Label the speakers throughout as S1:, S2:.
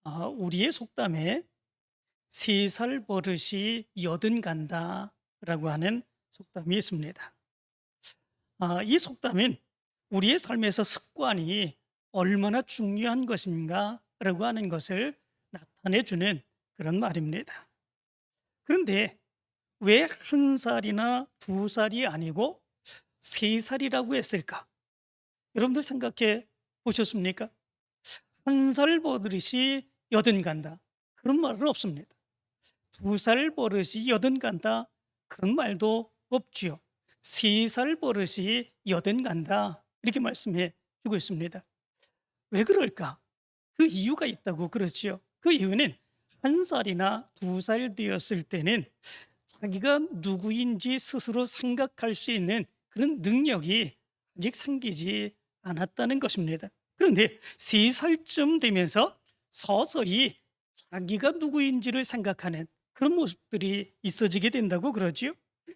S1: 우리의 속담에 3살 버릇이 여든 간다라고 하는 속담이 있습니다. 이 속담은 우리의 삶에서 습관이 얼마나 중요한 것인가라고 하는 것을 나타내 주는 그런 말입니다. 그런데 왜 1살이나 2살이 아니고 3살이라고 했을까? 여러분들 생각해 보셨습니까? 1살 버릇이 여든 간다. 그런 말은 없습니다. 2살 버릇이 여든 간다. 그런 말도 없지요. 3살 버릇이 여든 간다. 이렇게 말씀해 주고 있습니다. 왜 그럴까? 그 이유가 있다고 그러지요. 그 이유는 1살이나 2살 되었을 때는 자기가 누구인지 스스로 생각할 수 있는 그런 능력이 아직 생기지 않았다는 것입니다. 그런데 3살쯤 되면서 서서히 자기가 누구인지를 생각하는 그런 모습들이 있어지게 된다고 그러지요.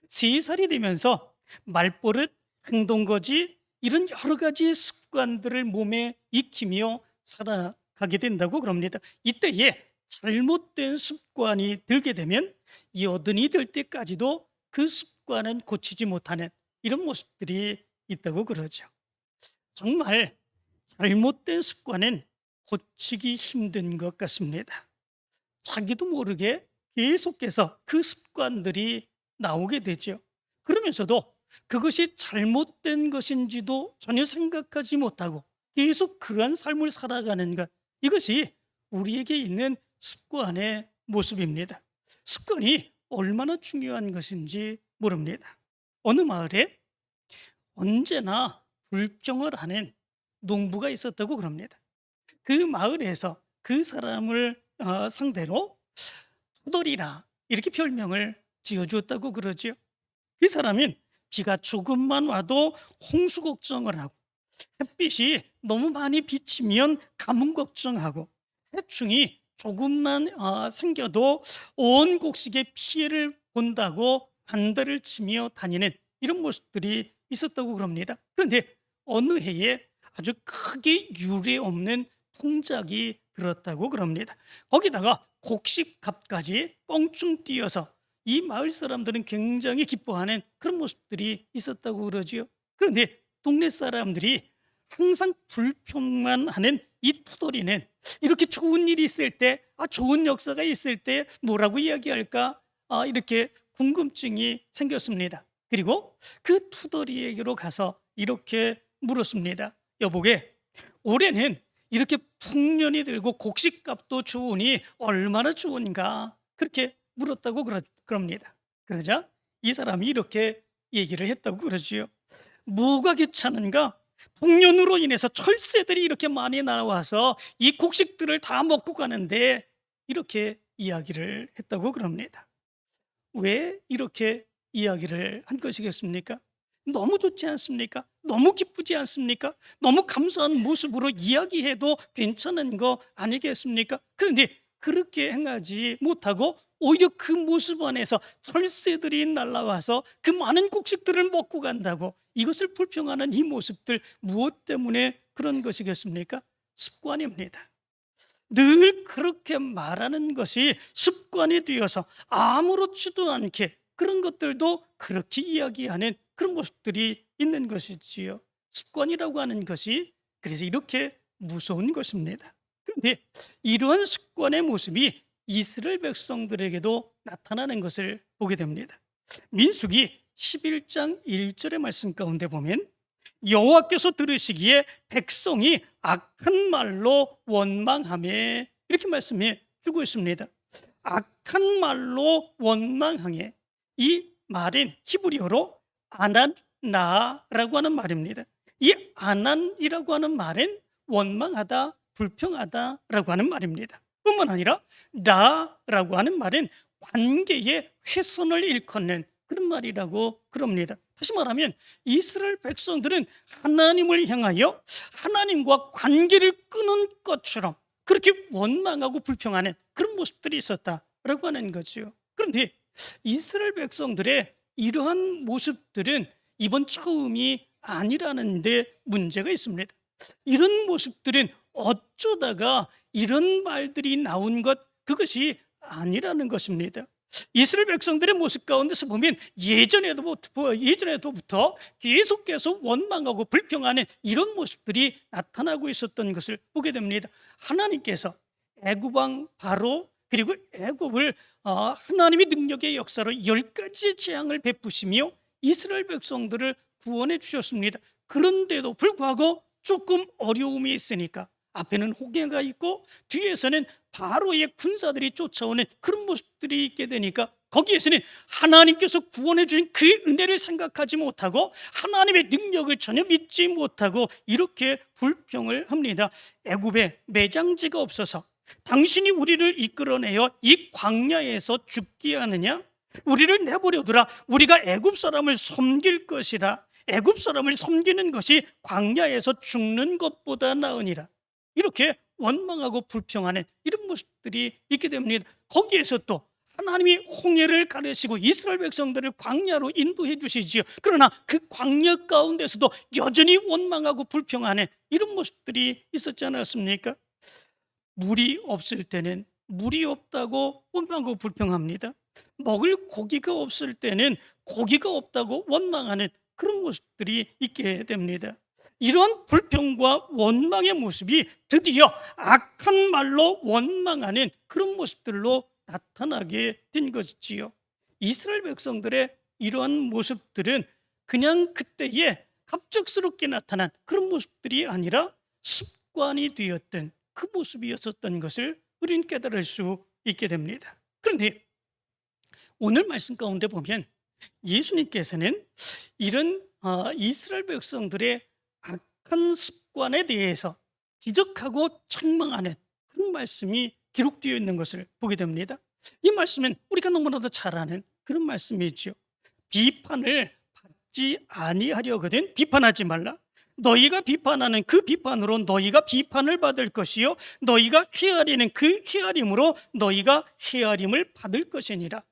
S1: 3살이 되면서 말버릇, 행동거지 이런 여러 가지 습관들을 몸에 익히며 살아가게 된다고 그럽니다. 이때에 잘못된 습관이 들게 되면 여든이 될 때까지도 그 습관은 고치지 못하는 이런 모습들이 있다고 그러죠. 정말 잘못된 습관은 고치기 힘든 것 같습니다. 자기도 모르게 계속해서 그 습관들이 나오게 되죠. 그러면서도 그것이 잘못된 것인지도 전혀 생각하지 못하고 계속 그러한 삶을 살아가는 것, 이것이 우리에게 있는 습관의 모습입니다. 습관이 얼마나 중요한 것인지 모릅니다. 어느 마을에 언제나 불평을 하는 농부가 있었다고 그럽니다. 그 마을에서 그 사람을 상대로 토돌이라 이렇게 별명을 지어주었다고 그러죠. 그 사람은 비가 조금만 와도 홍수 걱정을 하고, 햇빛이 너무 많이 비치면 가뭄 걱정하고, 해충이 조금만 생겨도 온 곡식에 피해를 본다고 안달을 치며 다니는 이런 모습들이 있었다고 그럽니다. 그런데 어느 해에 아주 크게 유례 없는 풍작이 들었다고 그럽니다. 거기다가 곡식값까지 껑충 뛰어서 이 마을 사람들은 굉장히 기뻐하는 그런 모습들이 있었다고 그러지요. 그런데 동네 사람들이 항상 불평만 하는 이 투덜이는 이렇게 좋은 일이 있을 때, 좋은 역사가 있을 때 뭐라고 이야기할까? 이렇게 궁금증이 생겼습니다. 그리고 그 투덜이에게로 가서 이렇게 물었습니다. 여보게, 올해는 이렇게 풍년이 들고 곡식값도 좋으니 얼마나 좋은가? 그렇게 물었다고 그럽니다. 그러자 이 사람이 이렇게 얘기를 했다고 그러지요. 뭐가 귀찮은가? 풍년으로 인해서 철새들이 이렇게 많이 나와서 이 곡식들을 다 먹고 가는데, 이렇게 이야기를 했다고 그럽니다. 왜 이렇게 이야기를 한 것이겠습니까? 너무 좋지 않습니까? 너무 기쁘지 않습니까? 너무 감사한 모습으로 이야기해도 괜찮은 거 아니겠습니까? 그런데 그렇게 행하지 못하고 오히려 그 모습 안에서 철새들이 날아와서 그 많은 곡식들을 먹고 간다고, 이것을 불평하는 이 모습들, 무엇 때문에 그런 것이겠습니까? 습관입니다. 늘 그렇게 말하는 것이 습관이 되어서 아무렇지도 않게 그런 것들도 그렇게 이야기하는 그런 모습들이 있는 것이지요. 습관이라고 하는 것이 그래서 이렇게 무서운 것입니다. 그런데 이러한 습관의 모습이 이스라엘 백성들에게도 나타나는 것을 보게 됩니다. 민수기 11장 1절의 말씀 가운데 보면 여호와께서 들으시기에 백성이 악한 말로 원망하며, 이렇게 말씀해 주고 있습니다. 악한 말로 원망하게, 이 말은 히브리어로 아난나라고 하는 말입니다. 이 아난이라고 하는 말은 원망하다, 불평하다라고 하는 말입니다. 뿐만 아니라 라라고 하는 말은 관계의 훼손을 일컫는 그런 말이라고 그럽니다. 다시 말하면 이스라엘 백성들은 하나님을 향하여 하나님과 관계를 끊은 것처럼 그렇게 원망하고 불평하는 그런 모습들이 있었다라고 하는 거죠. 그런데 이스라엘 백성들의 이러한 모습들은 이번 처음이 아니라는 데 문제가 있습니다. 이런 모습들은 어쩌다가 이런 말들이 나온 것, 그것이 아니라는 것입니다. 이스라엘 백성들의 모습 가운데서 보면 예전에도부터 계속해서 원망하고 불평하는 이런 모습들이 나타나고 있었던 것을 보게 됩니다. 하나님께서 애굽 왕 바로 그리고 애굽을 하나님의 능력의 역사로 10가지 재앙을 베푸시며 이스라엘 백성들을 구원해 주셨습니다. 그런데도 불구하고 조금 어려움이 있으니까 앞에는 홍해가 있고 뒤에서는 바로의 군사들이 쫓아오는 그런 모습들이 있게 되니까 거기에서는 하나님께서 구원해 주신 그 은혜를 생각하지 못하고 하나님의 능력을 전혀 믿지 못하고 이렇게 불평을 합니다. 애굽에 매장지가 없어서 당신이 우리를 이끌어내어 이 광야에서 죽게 하느냐? 우리를 내버려두라. 우리가 애굽 사람을 섬길 것이라. 애굽 사람을 섬기는 것이 광야에서 죽는 것보다 나으니라. 이렇게 원망하고 불평하는 이런 모습들이 있게 됩니다. 거기에서 또 하나님이 홍해를 가르시고 이스라엘 백성들을 광야로 인도해 주시지요. 그러나 그 광야 가운데서도 여전히 원망하고 불평하는 이런 모습들이 있었지 않았습니까? 물이 없을 때는 물이 없다고 원망하고 불평합니다. 먹을 고기가 없을 때는 고기가 없다고 원망하는 그런 모습들이 있게 됩니다. 이런 불평과 원망의 모습이 드디어 악한 말로 원망하는 그런 모습들로 나타나게 된 것이지요. 이스라엘 백성들의 이러한 모습들은 그냥 그때에 갑작스럽게 나타난 그런 모습들이 아니라 습관이 되었던 그 모습이었었던 것을 우리는 깨달을 수 있게 됩니다. 그런데 오늘 말씀 가운데 보면 예수님께서는 이런 이스라엘 백성들의 악한 습관에 대해서 지적하고 책망하는 그런 말씀이 기록되어 있는 것을 보게 됩니다. 이 말씀은 우리가 너무나도 잘 아는 그런 말씀이죠. 비판을 받지 아니하려거든 비판하지 말라. 너희가 비판하는 그 비판으로 너희가 비판을 받을 것이요 너희가 헤아리는 그 헤아림으로 너희가 헤아림을 받을 것이니라.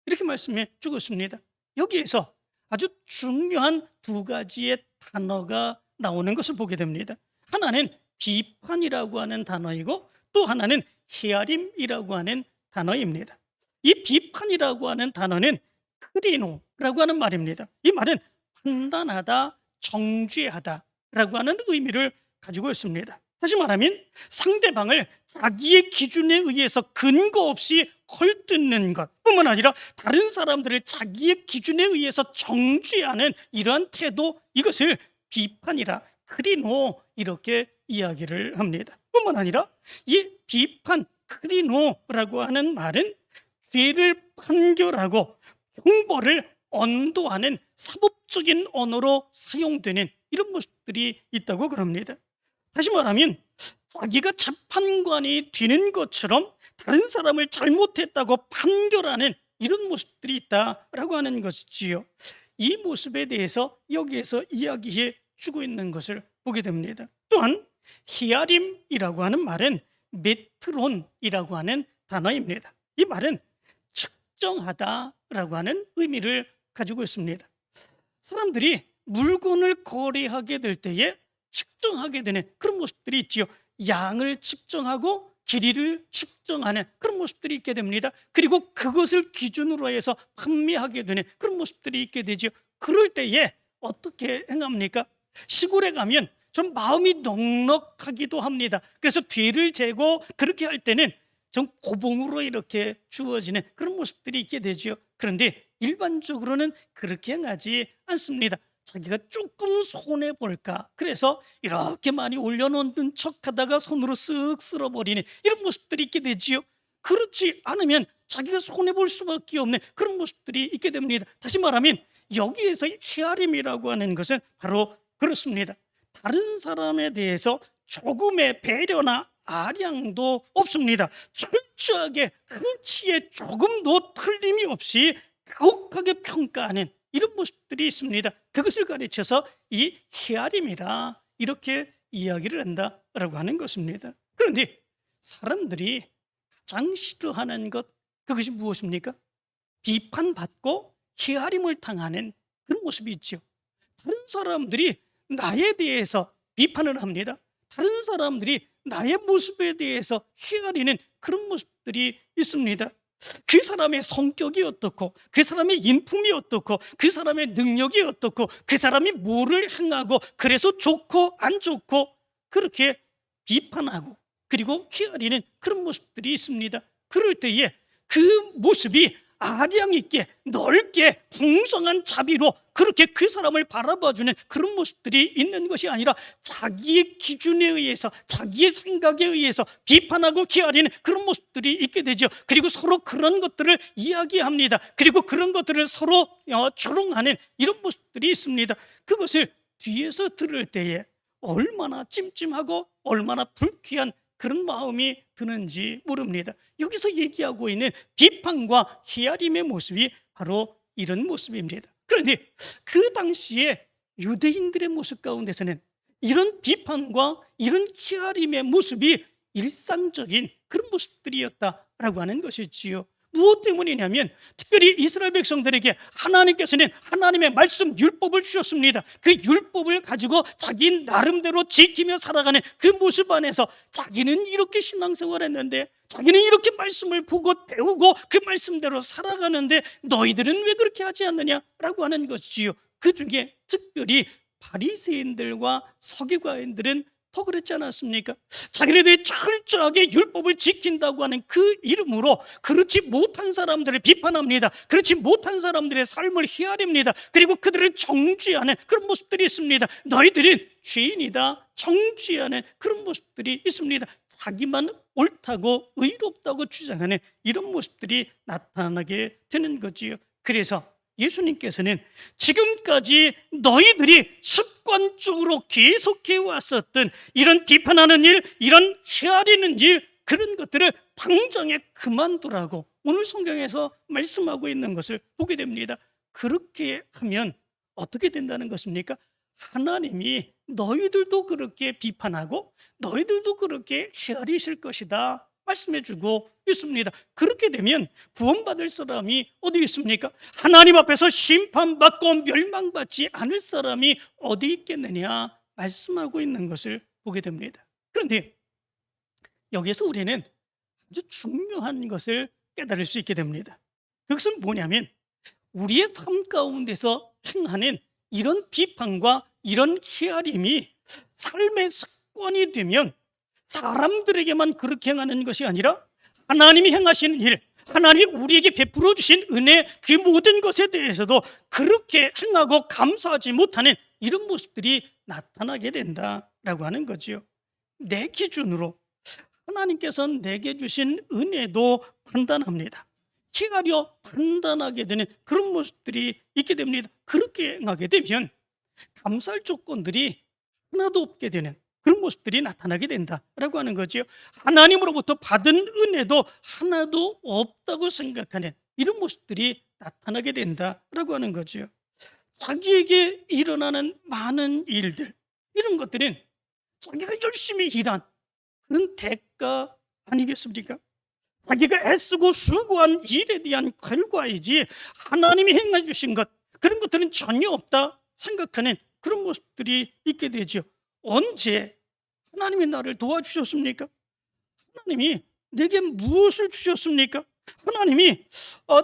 S1: 이렇게 말씀해 주고 있습니다. 여기에서 아주 중요한 두 가지의 단어가 나오는 것을 보게 됩니다. 하나는 비판이라고 하는 단어이고 또 하나는 헤아림이라고 하는 단어입니다. 이 비판이라고 하는 단어는 크리노라고 하는 말입니다. 이 말은 판단하다, 정죄하다라고 하는 의미를 가지고 있습니다. 다시 말하면 상대방을 자기의 기준에 의해서 근거 없이 헐뜯는 것뿐만 아니라 다른 사람들을 자기의 기준에 의해서 정죄하는 이러한 태도, 이것을 비판이라 크리노 이렇게 이야기를 합니다. 뿐만 아니라 이 비판 크리노라고 하는 말은 죄를 판결하고 형벌을 언도하는 사법적인 언어로 사용되는 이런 모습들이 있다고 그럽니다. 다시 말하면 자기가 재판관이 되는 것처럼 다른 사람을 잘못했다고 판결하는 이런 모습들이 있다라고 하는 것이지요. 이 모습에 대해서 여기에서 이야기해 주고 있는 것을 보게 됩니다. 또한 히아림이라고 하는 말은 메트론이라고 하는 단어입니다. 이 말은 측정하다라고 하는 의미를 가지고 있습니다. 사람들이 물건을 거래하게 될 때에 측정하게 되는 그런 모습들이 있지요. 양을 측정하고 길이를 측정하는 그런 모습들이 있게 됩니다. 그리고 그것을 기준으로 해서 판매하게 되는 그런 모습들이 있게 되죠. 그럴 때에 어떻게 행합니까? 시골에 가면 좀 마음이 넉넉하기도 합니다. 그래서 뒤를 재고 그렇게 할 때는 좀 고봉으로 이렇게 주어지는 그런 모습들이 있게 되죠. 그런데 일반적으로는 그렇게 행하지 않습니다. 자기가 조금 손해볼까, 그래서 이렇게 많이 올려놓는 척하다가 손으로 쓱 쓸어버리는 이런 모습들이 있게 되지요. 그렇지 않으면 자기가 손해볼 수밖에 없는 그런 모습들이 있게 됩니다. 다시 말하면 여기에서 헤아림이라고 하는 것은 바로 그렇습니다. 다른 사람에 대해서 조금의 배려나 아량도 없습니다. 철저하게 한치의 조금도 틀림이 없이 가혹하게 평가하는 이런 모습들이 있습니다. 그것을 가르쳐서 이 헤아림이라 이렇게 이야기를 한다라고 하는 것입니다. 그런데 사람들이 가장 싫어하는 것, 그것이 무엇입니까? 비판받고 헤아림을 당하는 그런 모습이 있죠. 다른 사람들이 나에 대해서 비판을 합니다. 다른 사람들이 나의 모습에 대해서 헤아리는 그런 모습들이 있습니다. 그 사람의 성격이 어떻고, 그 사람의 인품이 어떻고, 그 사람의 능력이 어떻고, 그 사람이 뭐를 행하고 그래서 좋고 안 좋고, 그렇게 비판하고 그리고 헤아리는 그런 모습들이 있습니다. 그럴 때에 그 모습이 아량 있게 넓게 풍성한 자비로 그렇게 그 사람을 바라봐주는 그런 모습들이 있는 것이 아니라 자기의 기준에 의해서, 자기의 생각에 의해서 비판하고 헤아리는 그런 모습들이 있게 되죠. 그리고 서로 그런 것들을 이야기합니다. 그리고 그런 것들을 서로 조롱하는 이런 모습들이 있습니다. 그것을 뒤에서 들을 때에 얼마나 찜찜하고 얼마나 불쾌한 그런 마음이 드는지 모릅니다. 여기서 얘기하고 있는 비판과 헤아림의 모습이 바로 이런 모습입니다. 그런데 그 당시에 유대인들의 모습 가운데서는 이런 비판과 이런 헤아림의 모습이 일상적인 그런 모습들이었다라고 하는 것이지요. 무엇 때문이냐면 특별히 이스라엘 백성들에게 하나님께서는 하나님의 말씀 율법을 주셨습니다. 그 율법을 가지고 자기 나름대로 지키며 살아가는 그 모습 안에서 자기는 이렇게 신앙생활을 했는데, 자기는 이렇게 말씀을 보고 배우고 그 말씀대로 살아가는데 너희들은 왜 그렇게 하지 않느냐라고 하는 것이지요. 그 중에 특별히 바리새인들과 서기관들은 더 그랬지 않았습니까? 자기네들이 철저하게 율법을 지킨다고 하는 그 이름으로 그렇지 못한 사람들을 비판합니다. 그렇지 못한 사람들의 삶을 헤아립니다. 그리고 그들을 정죄하는 그런 모습들이 있습니다. 너희들은 죄인이다, 정죄하는 그런 모습들이 있습니다. 자기만 옳다고 의롭다고 주장하는 이런 모습들이 나타나게 되는 거지요. 그래서 예수님께서는 지금까지 너희들이 습관적으로 계속해 왔었던 이런 비판하는 일, 이런 헤아리는 일, 그런 것들을 당장에 그만두라고 오늘 성경에서 말씀하고 있는 것을 보게 됩니다. 그렇게 하면 어떻게 된다는 것입니까? 하나님이 너희들도 그렇게 비판하고 너희들도 그렇게 헤아리실 것이다 말씀해주고 있습니다. 그렇게 되면 구원받을 사람이 어디 있습니까? 하나님 앞에서 심판받고 멸망받지 않을 사람이 어디 있겠느냐 말씀하고 있는 것을 보게 됩니다. 그런데 여기서 우리는 아주 중요한 것을 깨달을 수 있게 됩니다. 그것은 뭐냐면 우리의 삶 가운데서 행하는 이런 비판과 이런 헤아림이 삶의 습관이 되면 사람들에게만 그렇게 행하는 것이 아니라 하나님이 행하시는 일, 하나님이 우리에게 베풀어 주신 은혜, 그 모든 것에 대해서도 그렇게 행하고 감사하지 못하는 이런 모습들이 나타나게 된다라고 하는 거지요. 내 기준으로 하나님께서 내게 주신 은혜도 판단합니다. 헤아려 판단하게 되는 그런 모습들이 있게 됩니다. 그렇게 행하게 되면 감사할 조건들이 하나도 없게 되는 그런 모습들이 나타나게 된다라고 하는 거죠. 하나님으로부터 받은 은혜도 하나도 없다고 생각하는 이런 모습들이 나타나게 된다라고 하는 거죠. 자기에게 일어나는 많은 일들, 이런 것들은 자기가 열심히 일한 그런 대가 아니겠습니까? 자기가 애쓰고 수고한 일에 대한 결과이지 하나님이 행해 주신 것, 그런 것들은 전혀 없다 생각하는 그런 모습들이 있게 되죠. 언제 하나님이 나를 도와주셨습니까? 하나님이 내게 무엇을 주셨습니까? 하나님이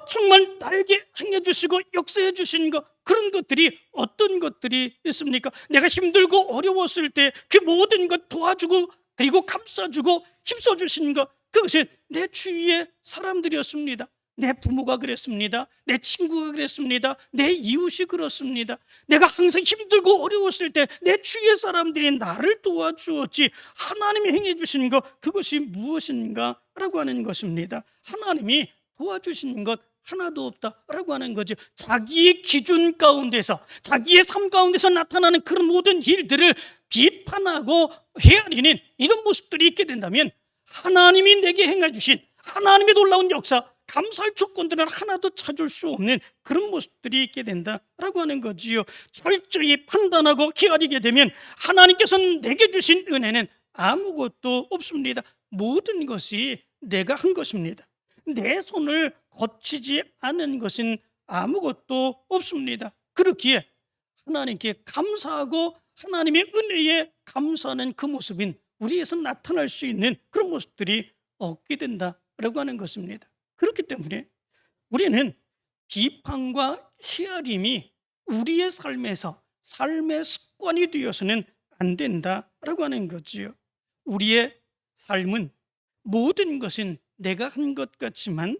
S1: 정말 나에게 행해 주시고 역사해 주신 것, 그런 것들이 어떤 것들이 있습니까? 내가 힘들고 어려웠을 때 그 모든 것 도와주고 그리고 감싸주고 힘써주신 것, 그것이 내 주위의 사람들이었습니다. 내 부모가 그랬습니다. 내 친구가 그랬습니다. 내 이웃이 그렇습니다. 내가 항상 힘들고 어려웠을 때 내 주위의 사람들이 나를 도와주었지 하나님이 행해 주신 것, 그것이 무엇인가 라고 하는 것입니다. 하나님이 도와주신 것 하나도 없다라고 하는 거죠. 자기의 기준 가운데서, 자기의 삶 가운데서 나타나는 그런 모든 일들을 비판하고 헤아리는 이런 모습들이 있게 된다면 하나님이 내게 행해 주신 하나님의 놀라운 역사, 감사할 조건들은 하나도 찾을 수 없는 그런 모습들이 있게 된다라고 하는 거지요. 철저히 판단하고 헤아리게 되면 하나님께서는 내게 주신 은혜는 아무것도 없습니다. 모든 것이 내가 한 것입니다. 내 손을 거치지 않은 것은 아무것도 없습니다. 그렇기에 하나님께 감사하고 하나님의 은혜에 감사하는 그 모습인 우리에서 나타날 수 있는 그런 모습들이 없게 된다라고 하는 것입니다. 그렇기 때문에 우리는 비판과 헤아림이 우리의 삶에서 삶의 습관이 되어서는 안 된다라고 하는 거지요. 우리의 삶은 모든 것은 내가 한 것 같지만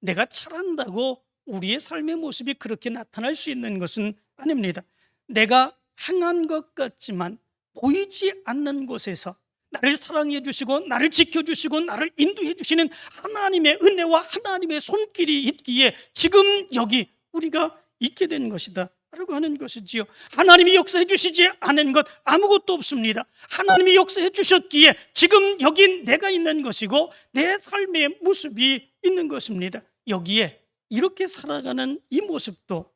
S1: 내가 잘한다고 우리의 삶의 모습이 그렇게 나타날 수 있는 것은 아닙니다. 내가 행한 것 같지만 보이지 않는 곳에서 나를 사랑해 주시고 나를 지켜주시고 나를 인도해 주시는 하나님의 은혜와 하나님의 손길이 있기에 지금 여기 우리가 있게 된 것이다 라고 하는 것이지요. 하나님이 역사해 주시지 않은 것 아무것도 없습니다. 하나님이 역사해 주셨기에 지금 여기 내가 있는 것이고 내 삶의 모습이 있는 것입니다. 여기에 이렇게 살아가는 이 모습도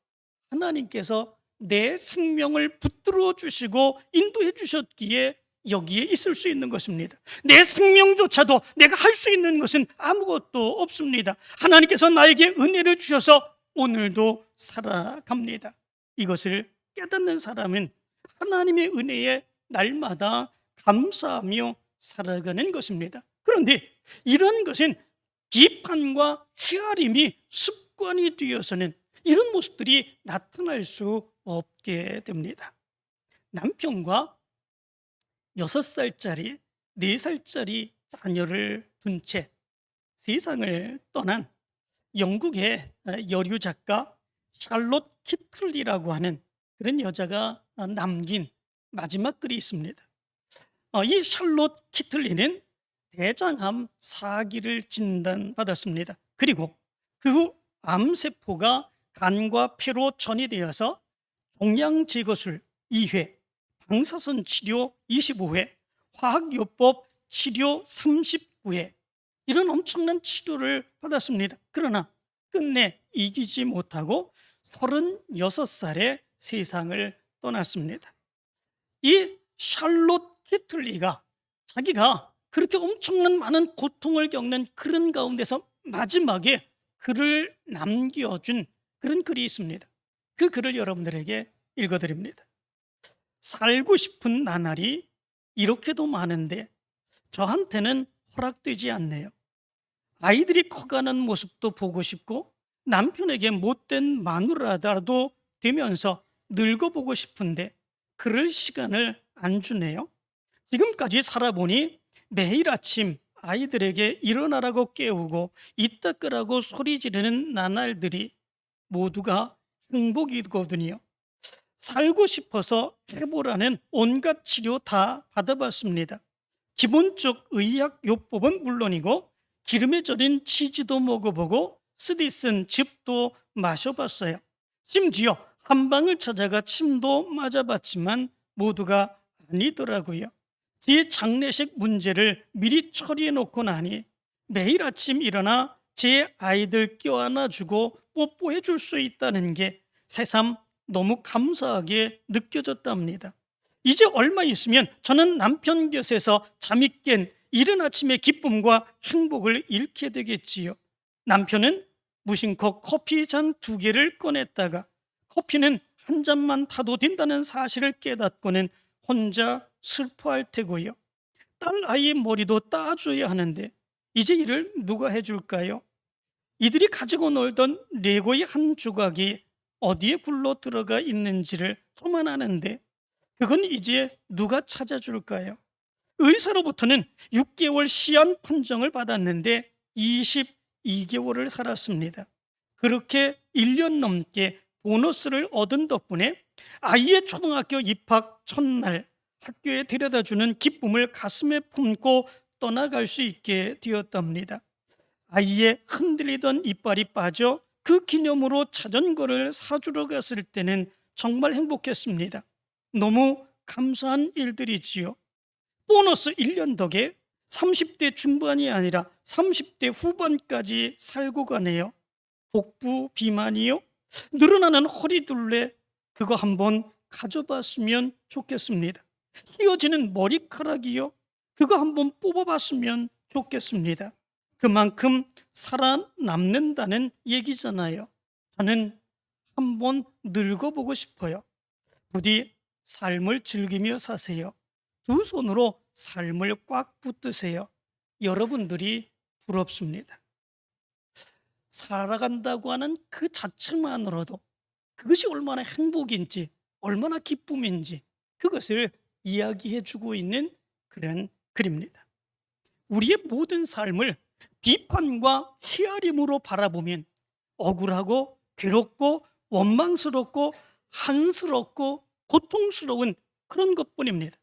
S1: 하나님께서 내 생명을 붙들어 주시고 인도해 주셨기에 여기에 있을 수 있는 것입니다. 내 생명조차도 내가 할 수 있는 것은 아무것도 없습니다. 하나님께서 나에게 은혜를 주셔서 오늘도 살아갑니다. 이것을 깨닫는 사람은 하나님의 은혜에 날마다 감사하며 살아가는 것입니다. 그런데 이런 것은 비판과 헤아림이 습관이 되어서는 이런 모습들이 나타날 수 없게 됩니다. 남편과 6살짜리, 4살짜리 자녀를 둔 채 세상을 떠난 영국의 여류 작가 샬롯 키틀리라고 하는 그런 여자가 남긴 마지막 글이 있습니다. 이 샬롯 키틀리는 대장암 4기를 진단받았습니다. 그리고 그 후 암세포가 간과 폐로 전이되어서 종양 제거술 2회, 방사선 치료 25회, 화학요법 치료 39회, 이런 엄청난 치료를 받았습니다. 그러나 끝내 이기지 못하고 36살에 세상을 떠났습니다. 이 샬롯 키틀리가 자기가 그렇게 엄청난 많은 고통을 겪는 그런 가운데서 마지막에 글을 남겨준 그런 글이 있습니다. 그 글을 여러분들에게 읽어드립니다. 살고 싶은 나날이 이렇게도 많은데 저한테는 허락되지 않네요. 아이들이 커가는 모습도 보고 싶고 남편에게 못된 마누라라도 되면서 늙어보고 싶은데 그럴 시간을 안 주네요. 지금까지 살아보니 매일 아침 아이들에게 일어나라고 깨우고 이따 끄라고 소리 지르는 나날들이 모두가 행복이거든요. 살고 싶어서 해보라는 온갖 치료 다 받아봤습니다. 기본적 의학 요법은 물론이고 기름에 절인 치즈도 먹어보고 쓰디쓴 즙도 마셔봤어요. 심지어 한방을 찾아가 침도 맞아봤지만 모두가 아니더라고요. 제 장례식 문제를 미리 처리해놓고 나니 매일 아침 일어나 제 아이들 껴안아주고 뽀뽀해 줄 수 있다는 게 새삼 너무 감사하게 느껴졌답니다. 이제 얼마 있으면 저는 남편 곁에서 잠이 깬 이른 아침의 기쁨과 행복을 잃게 되겠지요. 남편은 무심코 커피 잔 2개를 꺼냈다가 커피는 한 잔만 타도 된다는 사실을 깨닫고는 혼자 슬퍼할 테고요. 딸 아이의 머리도 따줘야 하는데 이제 일을 누가 해줄까요? 이들이 가지고 놀던 레고의 한 조각이 어디에 굴러 들어가 있는지를 저만 아는데 그건 이제 누가 찾아줄까요? 의사로부터는 6개월 시한 판정을 받았는데 22개월을 살았습니다. 그렇게 1년 넘게 보너스를 얻은 덕분에 아이의 초등학교 입학 첫날 학교에 데려다주는 기쁨을 가슴에 품고 떠나갈 수 있게 되었답니다. 아이의 흔들리던 이빨이 빠져 그 기념으로 자전거를 사주러 갔을 때는 정말 행복했습니다. 너무 감사한 일들이지요. 보너스 1년 덕에 30대 중반이 아니라 30대 후반까지 살고 가네요. 복부 비만이요? 늘어나는 허리둘레, 그거 한번 가져봤으면 좋겠습니다. 휘어지는 머리카락이요? 그거 한번 뽑아봤으면 좋겠습니다. 그만큼 살아남는다는 얘기잖아요. 저는 한번 늙어보고 싶어요. 부디 삶을 즐기며 사세요. 두 손으로 삶을 꽉 붙드세요. 여러분들이 부럽습니다. 살아간다고 하는 그 자체만으로도 그것이 얼마나 행복인지, 얼마나 기쁨인지 그것을 이야기해 주고 있는 그런 글입니다. 우리의 모든 삶을 비판과 헤아림으로 바라보면 억울하고 괴롭고 원망스럽고 한스럽고 고통스러운 그런 것뿐입니다.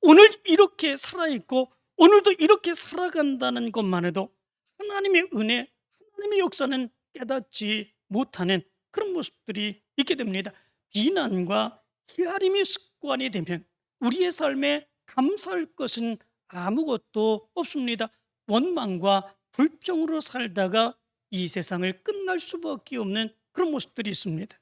S1: 오늘 이렇게 살아있고 오늘도 이렇게 살아간다는 것만 해도 하나님의 은혜, 하나님의 역사는 깨닫지 못하는 그런 모습들이 있게 됩니다. 비난과 헤아림이 습관이 되면 우리의 삶에 감사할 것은 아무것도 없습니다. 원망과 불평으로 살다가 이 세상을 끝날 수밖에 없는 그런 모습들이 있습니다.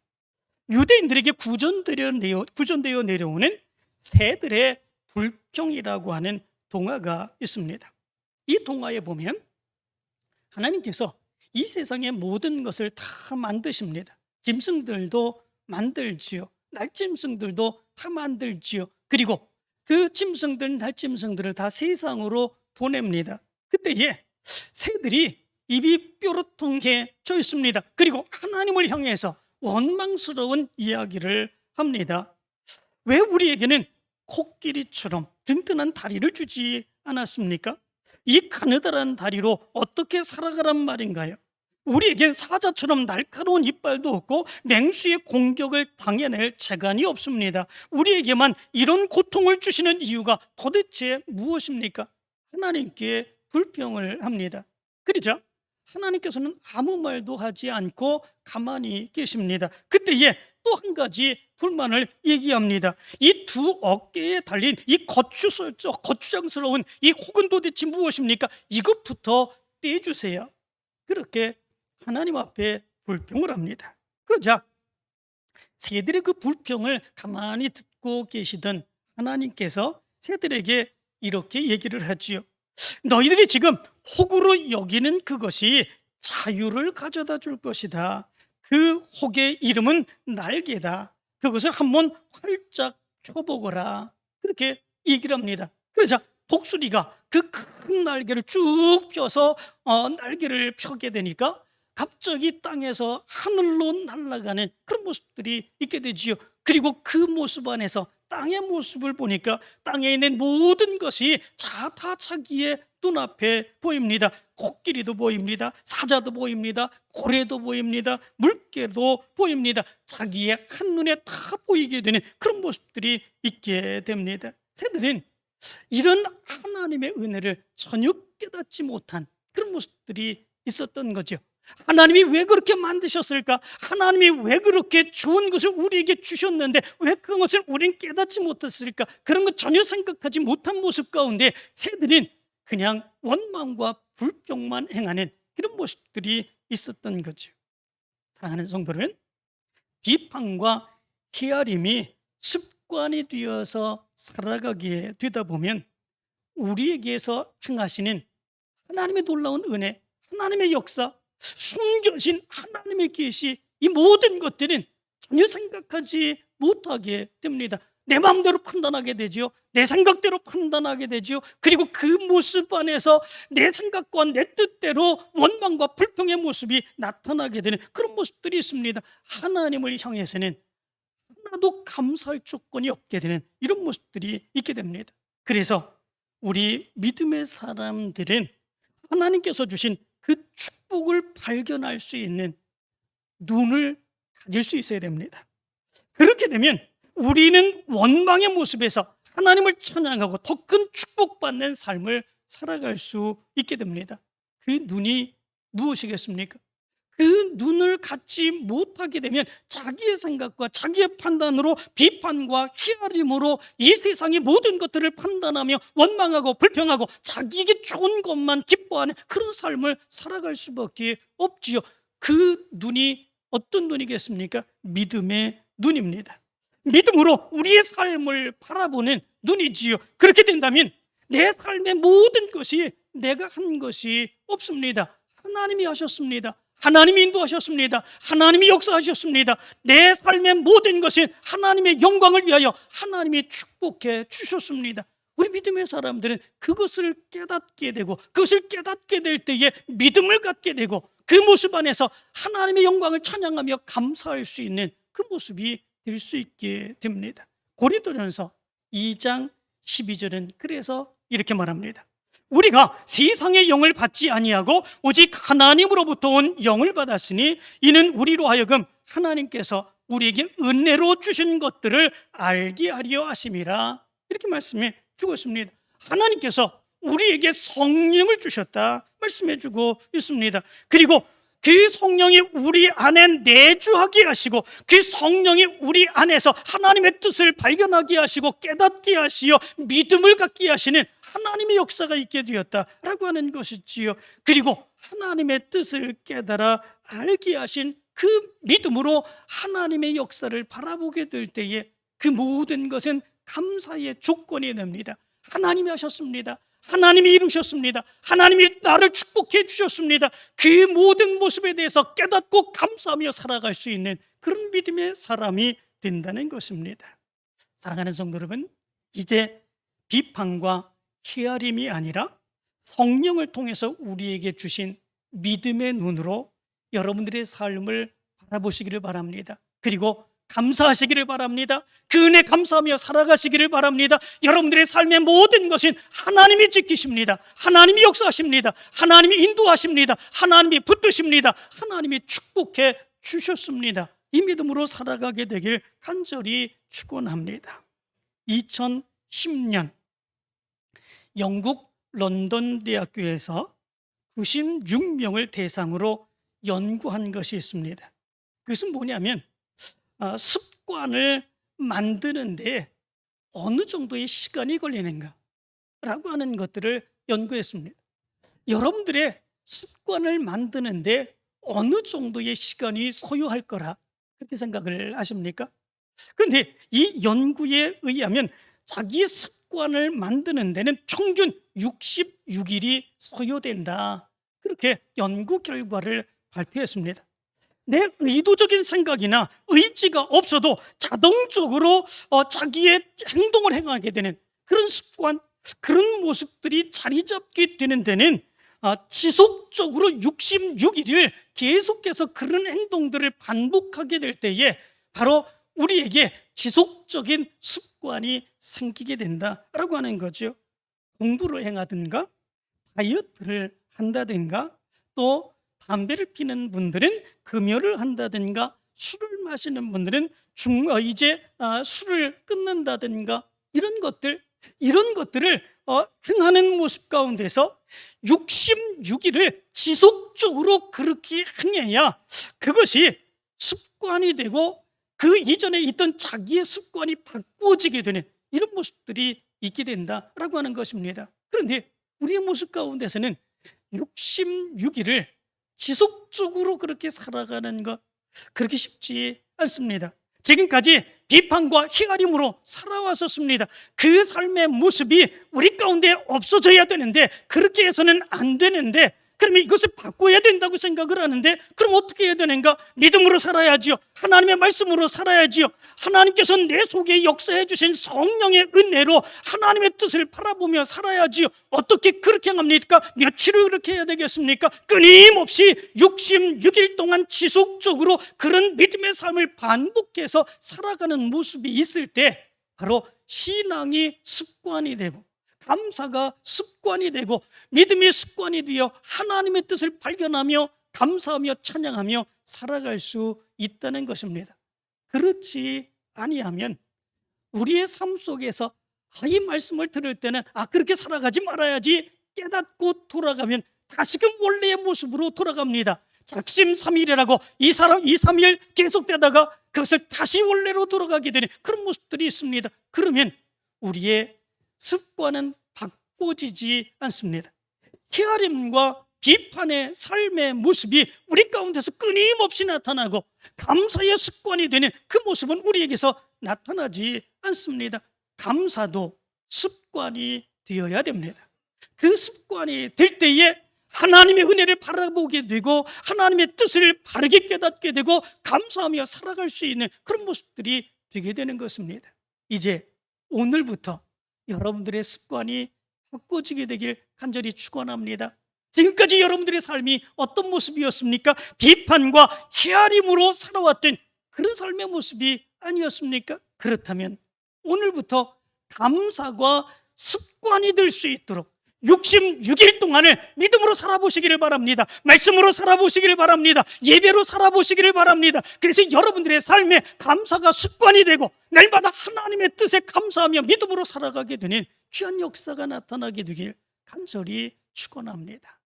S1: 유대인들에게 구전되어 내려오는 새들의 불평이라고 하는 동화가 있습니다. 이 동화에 보면 하나님께서 이 세상의 모든 것을 다 만드십니다. 짐승들도 만들지요. 날짐승들도 다 만들지요. 그리고 그 짐승들, 날짐승들을 다 세상으로 보냅니다. 그때에 새들이 입이 뾰루통해져 있습니다. 그리고 하나님을 향해서 원망스러운 이야기를 합니다. 왜 우리에게는 코끼리처럼 든든한 다리를 주지 않았습니까? 이 가느다란 다리로 어떻게 살아가란 말인가요? 우리에겐 사자처럼 날카로운 이빨도 없고 맹수의 공격을 당해낼 재간이 없습니다. 우리에게만 이런 고통을 주시는 이유가 도대체 무엇입니까? 하나님께 불평을 합니다. 그러자 하나님께서는 아무 말도 하지 않고 가만히 계십니다. 그때에 또 한 가지 불만을 얘기합니다. 이 두 어깨에 달린 이 거추장스러운 이 혹은 도대체 무엇입니까? 이것부터 떼주세요. 그렇게 하나님 앞에 불평을 합니다. 그러자 새들의 그 불평을 가만히 듣고 계시던 하나님께서 새들에게 이렇게 얘기를 하지요. 너희들이 지금 혹으로 여기는 그것이 자유를 가져다 줄 것이다. 그 혹의 이름은 날개다. 그것을 한번 활짝 펴보거라. 그렇게 얘기를 합니다. 그래서 독수리가 그 큰 날개를 쭉 펴서 날개를 펴게 되니까 갑자기 땅에서 하늘로 날아가는 그런 모습들이 있게 되지요. 그리고 그 모습 안에서 땅의 모습을 보니까 땅에 있는 모든 것이 다 자기의 눈앞에 보입니다. 코끼리도 보입니다. 사자도 보입니다. 고래도 보입니다. 물개도 보입니다. 자기의 한눈에 다 보이게 되는 그런 모습들이 있게 됩니다. 새들은 이런 하나님의 은혜를 전혀 깨닫지 못한 그런 모습들이 있었던 거죠. 하나님이 왜 그렇게 만드셨을까? 하나님이 왜 그렇게 좋은 것을 우리에게 주셨는데 왜 그것을 우리는 깨닫지 못했을까? 그런 것 전혀 생각하지 못한 모습 가운데 새들은 그냥 원망과 불평만 행하는 그런 모습들이 있었던 거죠. 사랑하는 성도는 비판과 헤아림이 습관이 되어서 살아가게 되다 보면 우리에게서 행하시는 하나님의 놀라운 은혜, 하나님의 역사, 숨겨진 하나님의 계시, 이 모든 것들은 전혀 생각하지 못하게 됩니다. 내 마음대로 판단하게 되죠. 내 생각대로 판단하게 되죠. 그리고 그 모습 안에서 내 생각과 내 뜻대로 원망과 불평의 모습이 나타나게 되는 그런 모습들이 있습니다. 하나님을 향해서는 하나도 감사할 조건이 없게 되는 이런 모습들이 있게 됩니다. 그래서 우리 믿음의 사람들은 하나님께서 주신 그 축복을 발견할 수 있는 눈을 가질 수 있어야 됩니다. 그렇게 되면 우리는 원망의 모습에서 하나님을 찬양하고 더 큰 축복받는 삶을 살아갈 수 있게 됩니다. 그 눈이 무엇이겠습니까? 그 눈을 갖지 못하게 되면 자기의 생각과 자기의 판단으로 비판과 헤아림으로 이 세상의 모든 것들을 판단하며 원망하고 불평하고 자기에게 좋은 것만 기뻐하는 그런 삶을 살아갈 수밖에 없지요. 그 눈이 어떤 눈이겠습니까? 믿음의 눈입니다. 믿음으로 우리의 삶을 바라보는 눈이지요. 그렇게 된다면 내 삶의 모든 것이 내가 한 것이 없습니다. 하나님이 하셨습니다. 하나님이 인도하셨습니다. 하나님이 역사하셨습니다. 내 삶의 모든 것은 하나님의 영광을 위하여 하나님이 축복해 주셨습니다. 우리 믿음의 사람들은 그것을 깨닫게 되고, 그것을 깨닫게 될 때에 믿음을 갖게 되고, 그 모습 안에서 하나님의 영광을 찬양하며 감사할 수 있는 그 모습이 될 수 있게 됩니다. 고린도전서 2장 12절은 그래서 이렇게 말합니다. 우리가 세상의 영을 받지 아니하고 오직 하나님으로부터 온 영을 받았으니 이는 우리로 하여금 하나님께서 우리에게 은혜로 주신 것들을 알게 하려 하심이라. 이렇게 말씀해 주고 있습니다. 하나님께서 우리에게 성령을 주셨다 말씀해 주고 있습니다. 그리고 그 성령이 우리 안에 내주하게 하시고, 그 성령이 우리 안에서 하나님의 뜻을 발견하게 하시고 깨닫게 하시어 믿음을 갖게 하시는 하나님의 역사가 있게 되었다라고 하는 것이지요. 그리고 하나님의 뜻을 깨달아 알게 하신 그 믿음으로 하나님의 역사를 바라보게 될 때에 그 모든 것은 감사의 조건이 됩니다. 하나님이 하셨습니다. 하나님이 이루셨습니다. 하나님이 나를 축복해 주셨습니다. 그 모든 모습에 대해서 깨닫고 감사하며 살아갈 수 있는 그런 믿음의 사람이 된다는 것입니다. 사랑하는 성도 여러분, 이제 비판과 헤아림이 아니라 성령을 통해서 우리에게 주신 믿음의 눈으로 여러분들의 삶을 바라보시기를 바랍니다. 그리고 감사하시기를 바랍니다. 그 은혜 감사하며 살아가시기를 바랍니다. 여러분들의 삶의 모든 것은 하나님이 지키십니다. 하나님이 역사하십니다. 하나님이 인도하십니다. 하나님이 붙드십니다. 하나님이 축복해 주셨습니다. 이 믿음으로 살아가게 되길 간절히 축원합니다. 2010년 영국 런던 대학교에서 96명을 대상으로 연구한 것이 있습니다. 그것은 뭐냐면 습관을 만드는데 어느 정도의 시간이 걸리는가 라고 하는 것들을 연구했습니다. 여러분들의 습관을 만드는데 어느 정도의 시간이 소요할 거라 그렇게 생각을 하십니까? 그런데 이 연구에 의하면 자기의 습관을 만드는 데는 평균 66일이 소요된다, 그렇게 연구 결과를 발표했습니다. 내 의도적인 생각이나 의지가 없어도 자동적으로 자기의 행동을 행하게 되는 그런 습관, 그런 모습들이 자리 잡게 되는 데는 지속적으로 66일을 계속해서 그런 행동들을 반복하게 될 때에 바로 우리에게 지속적인 습관이 생기게 된다라고 하는 거죠. 공부를 행하든가 다이어트를 한다든가 또 담배를 피는 분들은 금요를 한다든가 술을 마시는 분들은 이제 술을 끊는다든가 이런 것들을 행하는 모습 가운데서 66일을 지속적으로 그렇게 행해야 그것이 습관이 되고 그 이전에 있던 자기의 습관이 바꾸어지게 되는 이런 모습들이 있게 된다라고 하는 것입니다. 그런데 우리의 모습 가운데서는 66일을 지속적으로 그렇게 살아가는 것, 그렇게 쉽지 않습니다. 지금까지 비판과 헤아림으로 살아왔었습니다. 그 삶의 모습이 우리 가운데 없어져야 되는데, 그렇게 해서는 안 되는데, 그러면 이것을 바꿔야 된다고 생각을 하는데, 그럼 어떻게 해야 되는가? 믿음으로 살아야지요. 하나님의 말씀으로 살아야지요. 하나님께서 내 속에 역사해 주신 성령의 은혜로 하나님의 뜻을 바라보며 살아야지요. 어떻게 그렇게 합니까? 며칠을 그렇게 해야 되겠습니까? 끊임없이 66일 동안 지속적으로 그런 믿음의 삶을 반복해서 살아가는 모습이 있을 때 바로 신앙이 습관이 되고 감사가 습관이 되고 믿음이 습관이 되어 하나님의 뜻을 발견하며 감사하며 찬양하며 살아갈 수 있다는 것입니다. 그렇지 아니하면 우리의 삶 속에서 이 말씀을 들을 때는 그렇게 살아가지 말아야지 깨닫고 돌아가면 다시금 원래의 모습으로 돌아갑니다. 작심삼일이라고 2, 3일 계속되다가 그것을 다시 원래로 돌아가게 되는 그런 모습들이 있습니다. 그러면 우리의 습관은 바꿔지지 않습니다. 헤아림과 비판의 삶의 모습이 우리 가운데서 끊임없이 나타나고 감사의 습관이 되는 그 모습은 우리에게서 나타나지 않습니다. 감사도 습관이 되어야 됩니다. 그 습관이 될 때에 하나님의 은혜를 바라보게 되고 하나님의 뜻을 바르게 깨닫게 되고 감사하며 살아갈 수 있는 그런 모습들이 되게 되는 것입니다. 이제 오늘부터 여러분들의 습관이 바꿔지게 되길 간절히 축원합니다. 지금까지 여러분들의 삶이 어떤 모습이었습니까? 비판과 헤아림으로 살아왔던 그런 삶의 모습이 아니었습니까? 그렇다면 오늘부터 감사가 습관이 될 수 있도록 66일 동안을 믿음으로 살아보시기를 바랍니다. 말씀으로 살아보시기를 바랍니다. 예배로 살아보시기를 바랍니다. 그래서 여러분들의 삶에 감사가 습관이 되고 날마다 하나님의 뜻에 감사하며 믿음으로 살아가게 되는 귀한 역사가 나타나게 되길 간절히 축원합니다.